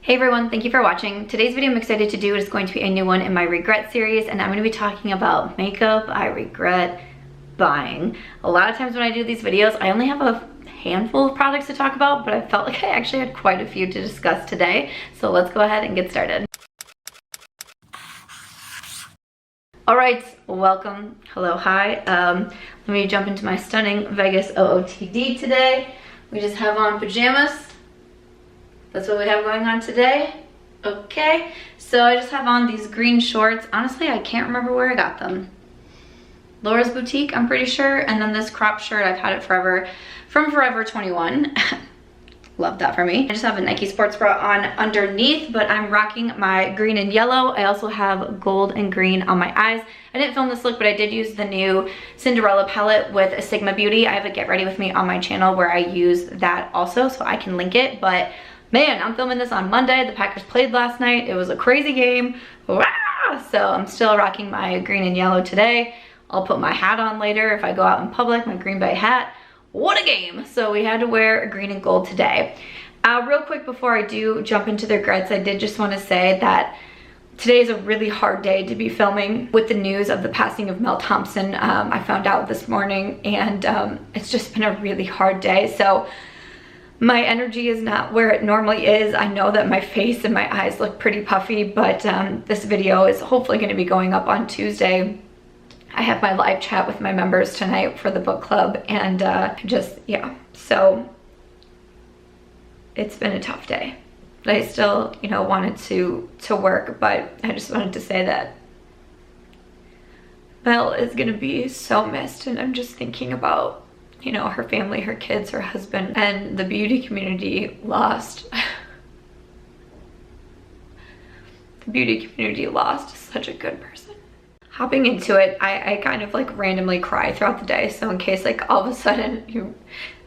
Hey everyone, thank you for watching. Today's video I'm excited to do is going to be a new one in my regret series, and I'm going to be talking about makeup I regret buying. A lot of times when I do these videos, I only have a handful of products to talk about, but I felt like I actually had quite a few to discuss today. So let's go ahead and get started. Alright, welcome. Hello, hi. Let me jump into my stunning Vegas OOTD today. We just have on pajamas. That's what we have going on today. Okay, so I just have on these green shorts. Honestly, I can't remember where I got them. Laura's Boutique, I'm pretty sure. And then this crop shirt, I've had it forever, from Forever 21. Love that for me. I just have a Nike sports bra on underneath, but I'm rocking my green and yellow. I also have gold and green on my eyes. I didn't film this look, but I did use the new Cinderella palette with Sigma Beauty. I have a Get Ready With Me on my channel where I use that also, so I can link it. But man, I'm filming this on Monday. The Packers played last night. It was a crazy game. Wow! So I'm still rocking my green and yellow today. I'll put my hat on later if I go out in public, my Green Bay hat. What a game! So we had to wear green and gold today. Real quick before I do jump into the regrets, I did just want to say that today is a really hard day to be filming with the news of the passing of Mel Thompson. I found out this morning, and it's just been a really hard day. So my energy is not where it normally is. I know that my face and my eyes look pretty puffy, but this video is hopefully going to be going up on Tuesday. I have my live chat with my members tonight for the book club, and yeah, so it's been a tough day. I still, wanted to work, but I just wanted to say that Mel is going to be so missed, and I'm just thinking about her family, her kids, her husband, and the beauty community lost. The beauty community lost such a good person. Hopping into it, I kind of like randomly cry throughout the day. So in case like all of a sudden you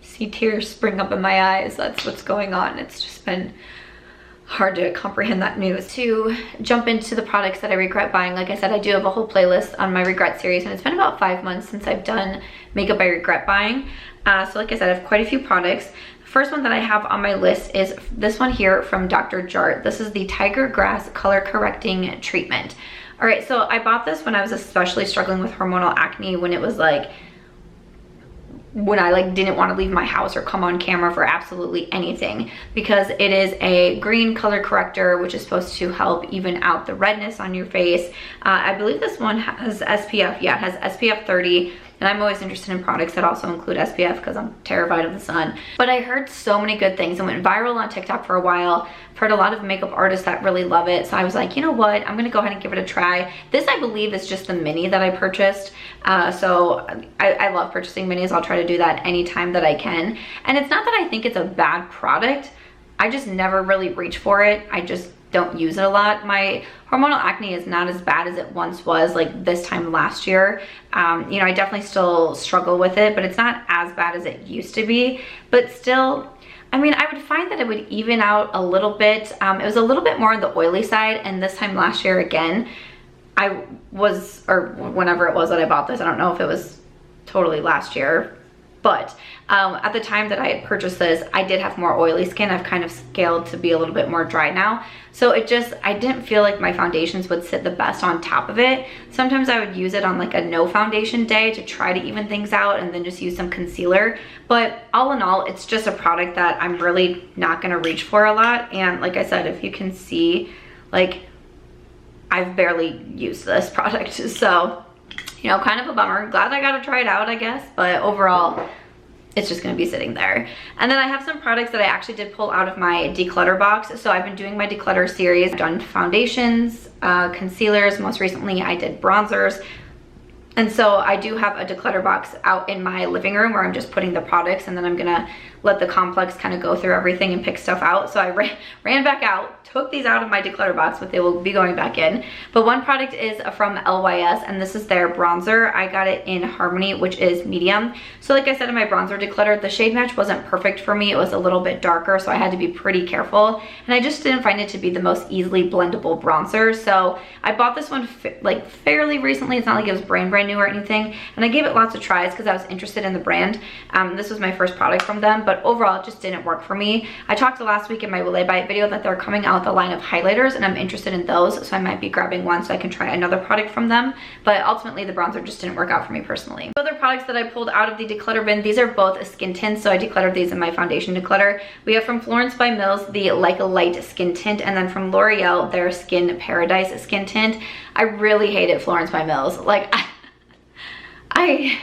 see tears spring up in my eyes, that's what's going on. It's just been hard to comprehend that news. To jump into the products that I regret buying, like I said, I do have a whole playlist on my regret series, and it's been about 5 months since I've done makeup I regret buying. So like I said, I have quite a few products. The first one that I have on my list is this one here from Dr. Jart. This is the Tiger Grass Color Correcting Treatment. All right, so I bought this when I was especially struggling with hormonal acne, when it was like, when I didn't want to leave my house or come on camera for absolutely anything, because it is a green color corrector which is supposed to help even out the redness on your face. I believe this one has SPF. Yeah, it has SPF 30, and I'm always interested in products that also include SPF because I'm terrified of the sun. But I heard so many good things. It went viral on TikTok for a while. I've heard a lot of makeup artists that really love it, so I was like, you know what, I'm gonna go ahead and give it a try. This, I believe, is just the mini that I purchased. So I love purchasing minis. I'll try to do that anytime that I can. And it's not that I think it's a bad product, I just never really reach for it. I just don't use it a lot. My hormonal acne is not as bad as it once was, like this time last year. I definitely still struggle with it, but it's not as bad as it used to be. But still, I mean, I would find that it would even out a little bit. It was a little bit more on the oily side, and this time last year again, I was, or whenever it was that I bought this, I don't know if it was totally last year, but at the time that I had purchased this, I did have more oily skin. I've kind of scaled to be a little bit more dry now. So I didn't feel like my foundations would sit the best on top of it. Sometimes I would use it on like a no foundation day to try to even things out, and then just use some concealer. But all in all, it's just a product that I'm really not gonna reach for a lot. And like I said, if you can see, like, I've barely used this product. So, kind of a bummer. Glad I got to try it out, I guess. But overall, it's just going to be sitting there. And then I have some products that I actually did pull out of my declutter box. So I've been doing my declutter series. I've done foundations, concealers. Most recently, I did bronzers. And so I do have a declutter box out in my living room where I'm just putting the products, and then I'm gonna let the complex kind of go through everything and pick stuff out. So I ran back out, took these out of my declutter box, but they will be going back in. But one product is from LYS, and this is their bronzer. I got it in Harmony, which is medium. So like I said in my bronzer declutter, the shade match wasn't perfect for me. It was a little bit darker, so I had to be pretty careful. And I just didn't find it to be the most easily blendable bronzer. So I bought this one like fairly recently. It's not like it was brand brand new or anything, and I gave it lots of tries because I was interested in the brand. This was my first product from them, but overall it just didn't work for me. I talked last week in my Will I Buy It video that they're coming out with a line of highlighters, and I'm interested in those, so I might be grabbing one so I can try another product from them, but ultimately the bronzer just didn't work out for me personally. Other products that I pulled out of the declutter bin, these are both skin tints, so I decluttered these in my foundation declutter. We have from Florence by Mills the Like a Light skin tint, and then from L'Oreal their Skin Paradise skin tint. I really hated Florence by Mills. Like I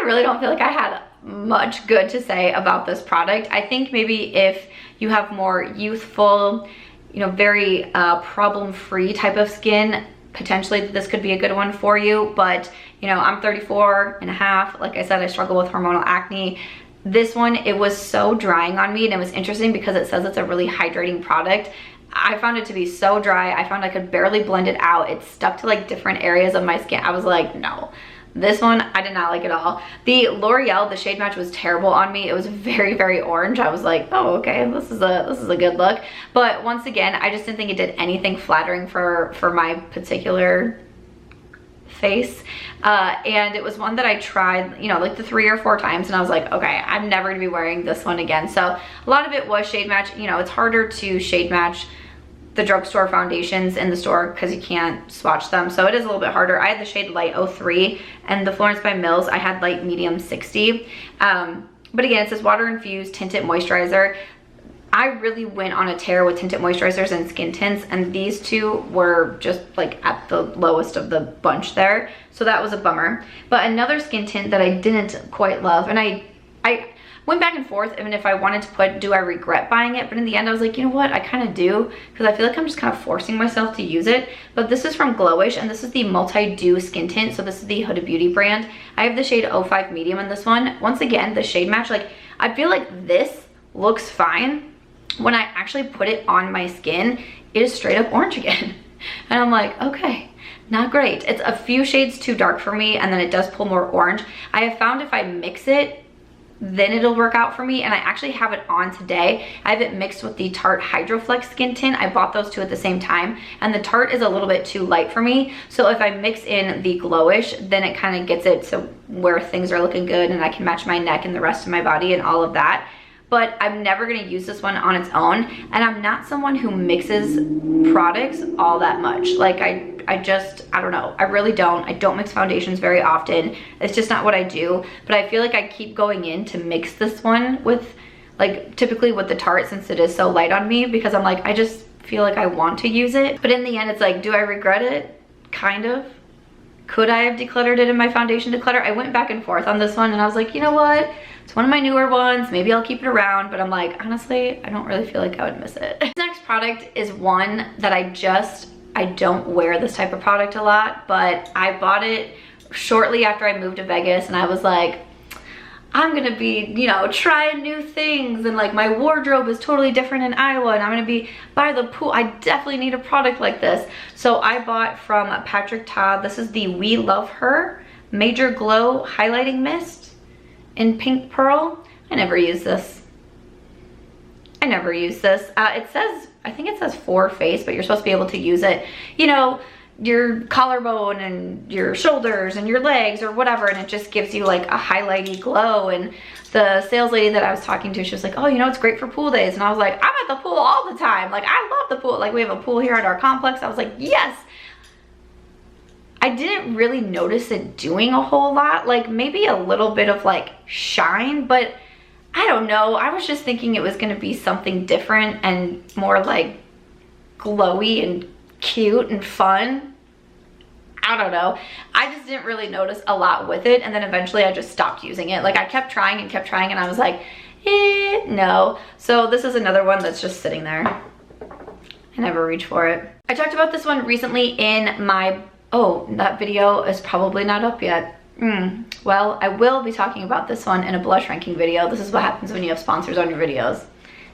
really don't feel like I had much good to say about this product. I think maybe if you have more youthful, you know, very problem-free type of skin, potentially this could be a good one for you. But you know, I'm 34 and a half. Like I said, I struggle with hormonal acne. This one, it was so drying on me, and it was interesting because it says it's a really hydrating product. I found it to be so dry. I found I could barely blend it out. It stuck to like different areas of my skin. I was like, no. This one, I did not like at all. The L'Oreal, the shade match was terrible on me. It was very, very orange. I was like, oh, okay, this is a good look. But once again, I just didn't think it did anything flattering for my particular face. And it was one that I tried, you know, like the 3 or 4 times, and I was like, okay, I'm never gonna be wearing this one again. So a lot of it was shade match. You know, it's harder to shade match the drugstore foundations in the store because you can't swatch them, so it is a little bit harder. I had the shade Light 03, and the Florence by Mills I had Light Medium 60. But again, it says water infused tinted moisturizer. I really went on a tear with tinted moisturizers and skin tints, and these two were just like at the lowest of the bunch there, so that was a bummer. But another skin tint that I didn't quite love, and I went back and forth even if I wanted to put, do I regret buying it? But in the end I was like, you know what, I kind of do, because I feel like I'm just kind of forcing myself to use it. But this is from Glowish, and this is the Multi-Dew skin tint, so this is the Huda Beauty brand. I have the shade 05 medium in this one. Once again, the shade match, like I feel like this looks fine. When I actually put it on my skin, it is straight up orange again. And I'm like, okay, not great. It's a few shades too dark for me, and then it does pull more orange. I have found if I mix it, then it'll work out for me, and I actually have it on today. I have it mixed with the Tarte Hydroflex skin tint. I bought those two at the same time, and the Tarte is a little bit too light for me, so if I mix in the Glowish, then it kind of gets it so where things are looking good and I can match my neck and the rest of my body and all of that. But I'm never gonna use this one on its own, and I'm not someone who mixes products all that much. Like I don't know, I really don't. I don't mix foundations very often. It's just not what I do, but I feel like I keep going in to mix this one with, like typically with the Tarte, since it is so light on me, because I'm like, I just feel like I want to use it. But in the end, it's like, do I regret it? Kind of. Could I have decluttered it in my foundation declutter? I went back and forth on this one, and I was like, you know what? It's one of my newer ones. Maybe I'll keep it around, but I'm like, honestly, I don't really feel like I would miss it. This next product is one that I don't wear this type of product a lot, but I bought it shortly after I moved to Vegas, and I was like, I'm gonna be, you know, trying new things, and like my wardrobe is totally different in Iowa, and I'm gonna be by the pool. I definitely need a product like this. So I bought from Patrick Ta, this is the We Love Her Major Glow Highlighting Mist in Pink Pearl. I never use this. It says, I think it says for face, but you're supposed to be able to use it, you know, your collarbone and your shoulders and your legs or whatever, and it just gives you like a highlighty glow. And the sales lady that I was talking to, she was like, oh, you know, it's great for pool days. And I was like, I'm at the pool all the time. Like, I love the pool. Like, we have a pool here at our complex. I was like, yes. I didn't really notice it doing a whole lot, like maybe a little bit of like shine, but I don't know. I was just thinking it was gonna be something different and more like glowy and cute and fun. I don't know. I just didn't really notice a lot with it, and then eventually I just stopped using it. Like I kept trying, and I was like, no. So this is another one that's just sitting there. I never reach for it. I talked about this one recently in my, oh, that video is probably not up yet. Well, I will be talking about this one in a blush ranking video. This is what happens when you have sponsors on your videos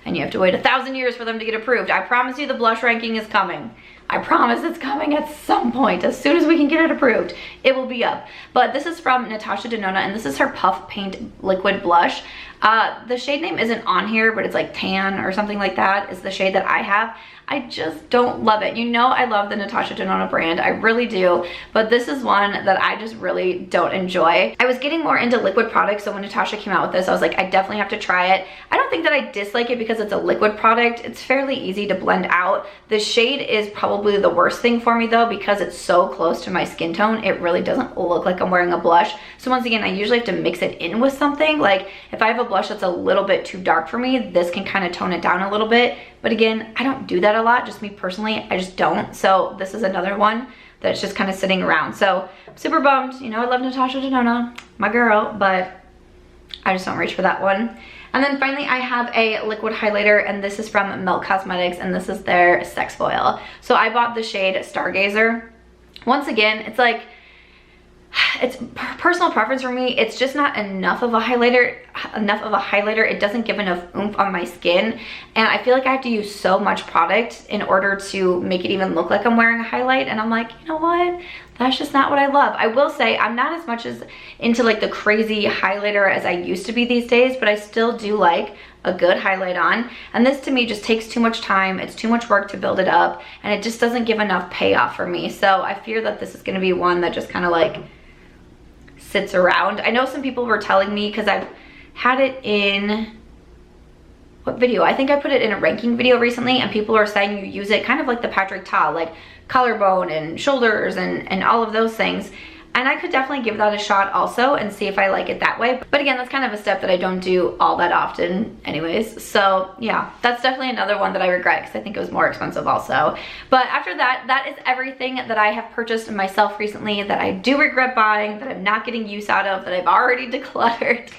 and you have to wait 1,000 years for them to get approved. I promise you the blush ranking is coming. I promise it's coming at some point. As soon as we can get it approved, it will be up. But this is from Natasha Denona, and this is her Puff Paint Liquid Blush. The shade name isn't on here, but it's like tan or something like that is the shade that I have. I just don't love it. You know I love the Natasha Denona brand, I really do, but this is one that I just really don't enjoy. I was getting more into liquid products, so when Natasha came out with this, I was like, I definitely have to try it. I don't think that I dislike it because it's a liquid product. It's fairly easy to blend out. The shade is probably the worst thing for me though, because it's so close to my skin tone. It really doesn't look like I'm wearing a blush. So once again, I usually have to mix it in with something. Like if I have a blush that's a little bit too dark for me, this can kind of tone it down a little bit. But again, I don't do that a lot, just me personally, I just don't. So this is another one that's just kind of sitting around. So I'm super bummed. You know, I love Natasha Denona, my girl, but I just don't reach for that one. And then finally I have a liquid highlighter, and this is from Melt Cosmetics, and this is their SexFoil. So I bought the shade Stargazer. Once again, it's like, it's personal preference for me. It's just not enough of a highlighter. It doesn't give enough oomph on my skin, and I feel like I have to use so much product in order to make it even look like I'm wearing a highlight. And I'm like, you know what? That's just not what I love. I will say I'm not as much as into like the crazy highlighter as I used to be these days, but I still do like a good highlight on. And this to me just takes too much time. It's too much work to build it up, and it just doesn't give enough payoff for me. So I fear that this is going to be one that just kind of like sits around. I know some people were telling me, because I've had it in, what video? I think I put it in a ranking video recently, and people are saying you use it kind of like the Patrick Ta, like collarbone and shoulders and all of those things. And I could definitely give that a shot also and see if I like it that way. But again, that's kind of a step that I don't do all that often anyways. So yeah, that's definitely another one that I regret because I think it was more expensive also. But after that, that is everything that I have purchased myself recently that I do regret buying, that I'm not getting use out of, that I've already decluttered.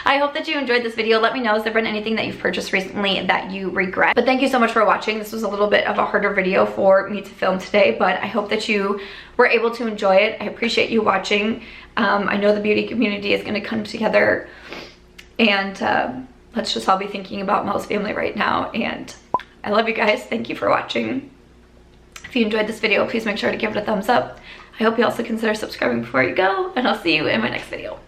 I hope that you enjoyed this video. Let me know, has there been anything that you've purchased recently that you regret? But thank you so much for watching. This was a little bit of a harder video for me to film today, but I hope that you were able to enjoy it. I appreciate you watching. I know the beauty community is gonna come together, and let's just all be thinking about Mel's family right now. And I love you guys. Thank you for watching. If you enjoyed this video, please make sure to give it a thumbs up. I hope you also consider subscribing before you go, and I'll see you in my next video.